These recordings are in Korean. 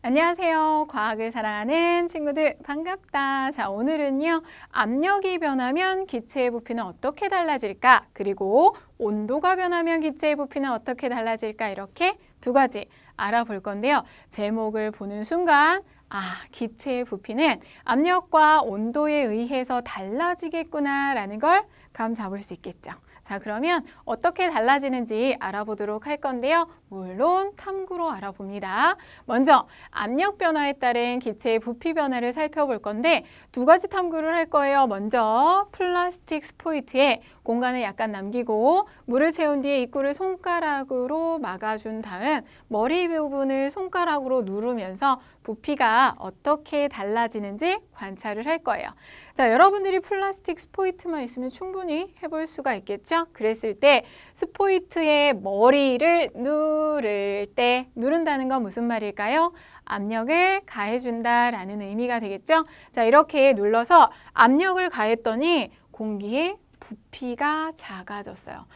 안녕하세요. 과학을 사랑하는 친구들 반갑다. 자, 오늘은요. 압력이 변하면 기체의 부피는 어떻게 달라질까? 그리고 온도가 변하면 기체의 부피는 어떻게 달라질까? 이렇게 두 가지 알아볼 건데요. 제목을 보는 순간 기체의 부피는 압력과 온도에 의해서 달라지겠구나 라는 걸 감 잡을 수 있겠죠. 자, 그러면 어떻게 달라지는지 알아보도록 할 건데요. 물론 탐구로 알아봅니다. 먼저 압력 변화에 따른 기체의 부피 변화를 살펴볼 건데 두 가지 탐구를 할 거예요. 먼저 플라스틱 스포이트에 공간을 약간 남기고 물을 채운 뒤에 입구를 손가락으로 막아준 다음 머리 부분을 손가락으로 누르면서 부피가 어떻게 달라지는지 관찰을 할 거예요. 자, 여러분들이 플라스틱 스포이트만 있으면 충분히 해볼 수가 있겠죠? 그랬을 때 스포이트의 머리를 누른다는 건 무슨 말일까요? 압력을 가해준다라는 의미가 되겠죠? 자, 이렇게 눌러서 압력을 가했더니 공기의 부피가 작아졌어요.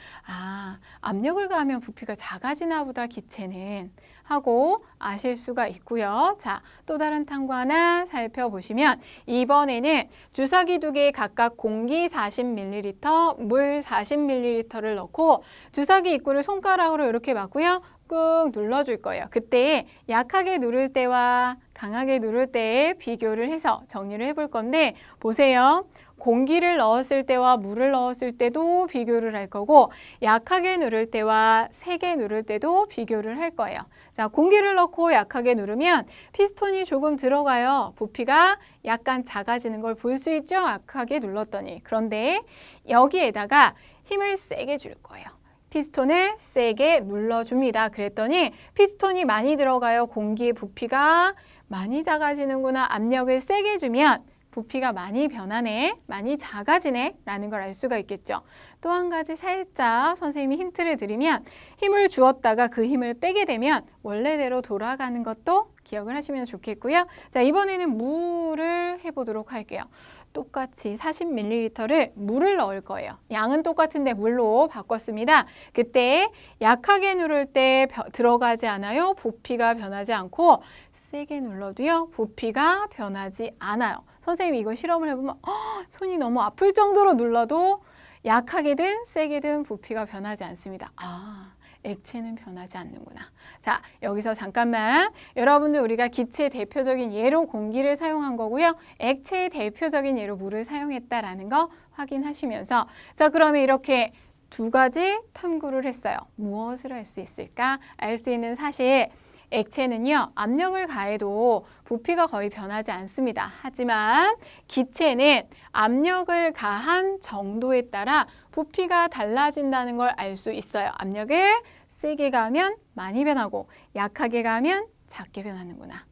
압력을 가하면 부피가 작아지나 보다 기체는 하고 아실 수가 있고요. 자, 또 다른 탐구 하나 살펴보시면 이번에는 주사기 두 개 각각 공기 40ml, 물 40ml를 넣고 주사기 입구를 손가락으로 이렇게 막고요. 꾹 눌러줄 거예요. 그때 약하게 누를 때와 강하게 누를 때의 비교를 해서 정리를 해볼 건데 보세요. 공기를 넣었을 때와 물을 넣었을 때도 비교를 할 거고 약하게 누를 때와 세게 누를 때도 비교를 할 거예요. 자, 공기를 넣고 약하게 누르면 피스톤이 조금 들어가요. 부피가 약간 작아지는 걸 볼 수 있죠? 약하게 눌렀더니. 그런데 여기에다가 힘을 세게 줄 거예요. 피스톤을 세게 눌러줍니다. 그랬더니 피스톤이 많이 들어가요. 공기의 부피가 많이 작아지는구나. 압력을 세게 주면 부피가 많이 변하네, 많이 작아지네 라는 걸 알 수가 있겠죠. 또 한 가지 살짝 선생님이 힌트를 드리면 힘을 주었다가 그 힘을 빼게 되면 원래대로 돌아가는 것도 기억을 하시면 좋겠고요. 자, 이번에는 물을 해보도록 할게요. 똑같이 40ml를 물을 넣을 거예요. 양은 똑같은데 물로 바꿨습니다. 그때 약하게 누를 때 들어가지 않아요. 부피가 변하지 않고 세게 눌러도요. 부피가 변하지 않아요. 선생님이 이거 실험을 해보면 손이 너무 아플 정도로 눌러도 약하게든 세게든 부피가 변하지 않습니다. 액체는 변하지 않는구나. 자, 여기서 잠깐만 여러분들 우리가 기체 대표적인 예로 공기를 사용한 거고요. 액체의 대표적인 예로 물을 사용했다라는 거 확인하시면서 자, 그러면 이렇게 두 가지 탐구를 했어요. 무엇을 할 수 있을까? 알 수 있는 사실 액체는요, 압력을 가해도 부피가 거의 변하지 않습니다. 하지만 기체는 압력을 가한 정도에 따라 부피가 달라진다는 걸 알 수 있어요. 압력을 세게 가하면 많이 변하고 약하게 가하면 작게 변하는구나.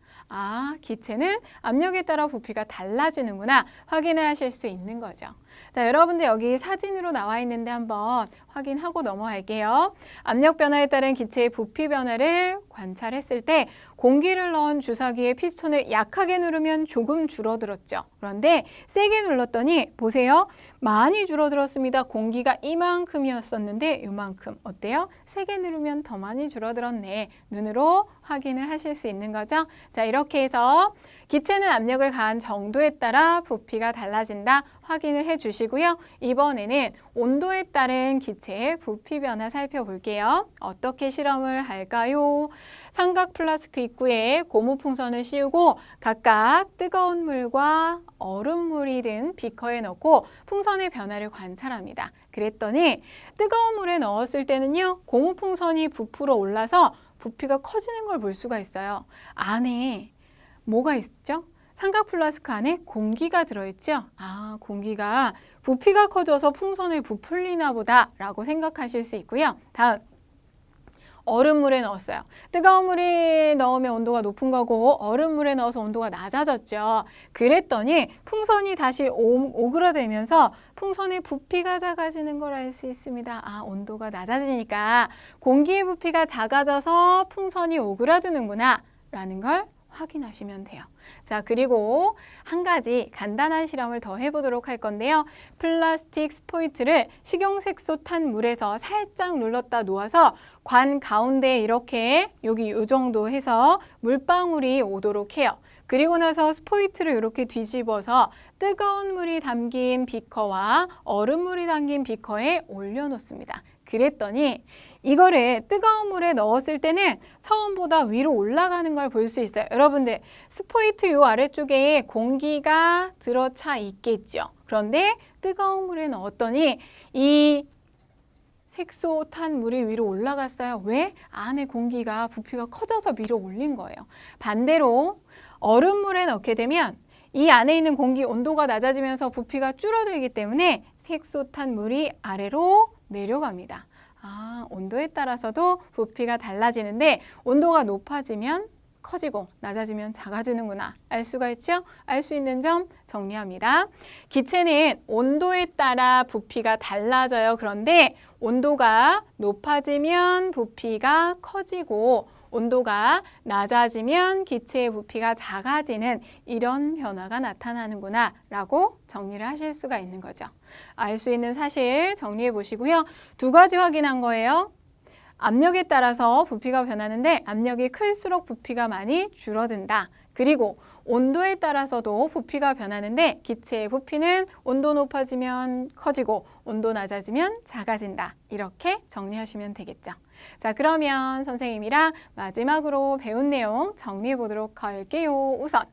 기체는 압력에 따라 부피가 달라지는구나 확인을 하실 수 있는 거죠. 자, 여러분들 여기 사진으로 나와 있는데 한번 확인하고 넘어갈게요. 압력 변화에 따른 기체의 부피 변화를 관찰했을 때 공기를 넣은 주사기의 피스톤을 약하게 누르면 조금 줄어들었죠. 그런데 세게 눌렀더니 보세요. 많이 줄어들었습니다. 공기가 이만큼이었었는데 이만큼. 어때요? 세게 누르면 더 많이 줄어들었네. 눈으로 확인을 하실 수 있는 거죠. 자, 이렇게 해서 기체는 압력을 가한 정도에 따라 부피가 달라진다 확인을 해주시고요. 이번에는 온도에 따른 기체의 부피 변화 살펴볼게요. 어떻게 실험을 할까요? 삼각 플라스크 입구에 고무풍선을 씌우고 각각 뜨거운 물과 얼음물이 든 비커에 넣고 풍선의 변화를 관찰합니다. 그랬더니 뜨거운 물에 넣었을 때는요. 고무풍선이 부풀어 올라서 부피가 커지는 걸 볼 수가 있어요. 안에 뭐가 있죠? 삼각 플라스크 안에 공기가 들어있죠? 공기가 부피가 커져서 풍선을 부풀리나 보다 라고 생각하실 수 있고요. 다음, 얼음물에 넣었어요. 뜨거운 물에 넣으면 온도가 높은 거고 얼음물에 넣어서 온도가 낮아졌죠. 그랬더니 풍선이 다시 오그라들면서 풍선의 부피가 작아지는 걸 알 수 있습니다. 온도가 낮아지니까 공기의 부피가 작아져서 풍선이 오그라드는구나 라는 걸 확인하시면 돼요. 자, 그리고 한 가지 간단한 실험을 더 해보도록 할 건데요. 플라스틱 스포이트를 식용색소 탄 물에서 살짝 눌렀다 놓아서 관 가운데에 이렇게 여기 이 정도 해서 물방울이 오도록 해요. 그리고 나서 스포이트를 이렇게 뒤집어서 뜨거운 물이 담긴 비커와 얼음물이 담긴 비커에 올려놓습니다. 그랬더니 이거를 뜨거운 물에 넣었을 때는 처음보다 위로 올라가는 걸 볼 수 있어요. 여러분들 스포이트 요 아래쪽에 공기가 들어차 있겠죠. 그런데 뜨거운 물에 넣었더니 이 색소 탄 물이 위로 올라갔어요. 왜? 안에 공기가 부피가 커져서 위로 올린 거예요. 반대로 얼음물에 넣게 되면 이 안에 있는 공기 온도가 낮아지면서 부피가 줄어들기 때문에 색소 탄 물이 아래로 내려갑니다. 온도에 따라서도 부피가 달라지는데 온도가 높아지면 커지고 낮아지면 작아지는구나 알 수가 있죠? 알 수 있는 점 정리합니다. 기체는 온도에 따라 부피가 달라져요. 그런데 온도가 높아지면 부피가 커지고 온도가 낮아지면 기체의 부피가 작아지는 이런 변화가 나타나는구나 라고 정리를 하실 수가 있는 거죠. 알 수 있는 사실 정리해 보시고요. 두 가지 확인한 거예요. 압력에 따라서 부피가 변하는데 압력이 클수록 부피가 많이 줄어든다. 그리고 온도에 따라서도 부피가 변하는데 기체의 부피는 온도 높아지면 커지고 온도 낮아지면 작아진다. 이렇게 정리하시면 되겠죠. 자, 그러면 선생님이랑 마지막으로 배운 내용 정리해 보도록 할게요. 우선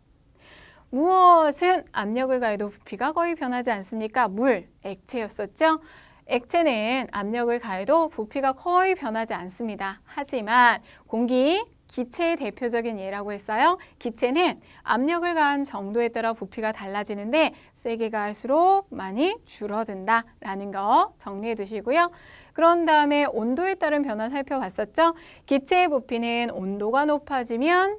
무엇은 압력을 가해도 부피가 거의 변하지 않습니까? 물, 액체였었죠? 액체는 압력을 가해도 부피가 거의 변하지 않습니다. 하지만 공기, 기체의 대표적인 예라고 했어요. 기체는 압력을 가한 정도에 따라 부피가 달라지는데 세게 가할수록 많이 줄어든다라는 거 정리해 두시고요. 그런 다음에 온도에 따른 변화 살펴봤었죠. 기체의 부피는 온도가 높아지면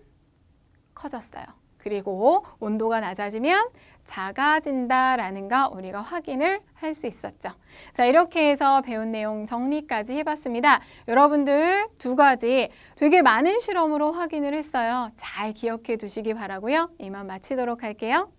커졌어요. 그리고 온도가 낮아지면 작아진다라는 거 우리가 확인을 할 수 있었죠. 자, 이렇게 해서 배운 내용 정리까지 해봤습니다. 여러분들 두 가지 되게 많은 실험으로 확인을 했어요. 잘 기억해 두시기 바라고요. 이만 마치도록 할게요.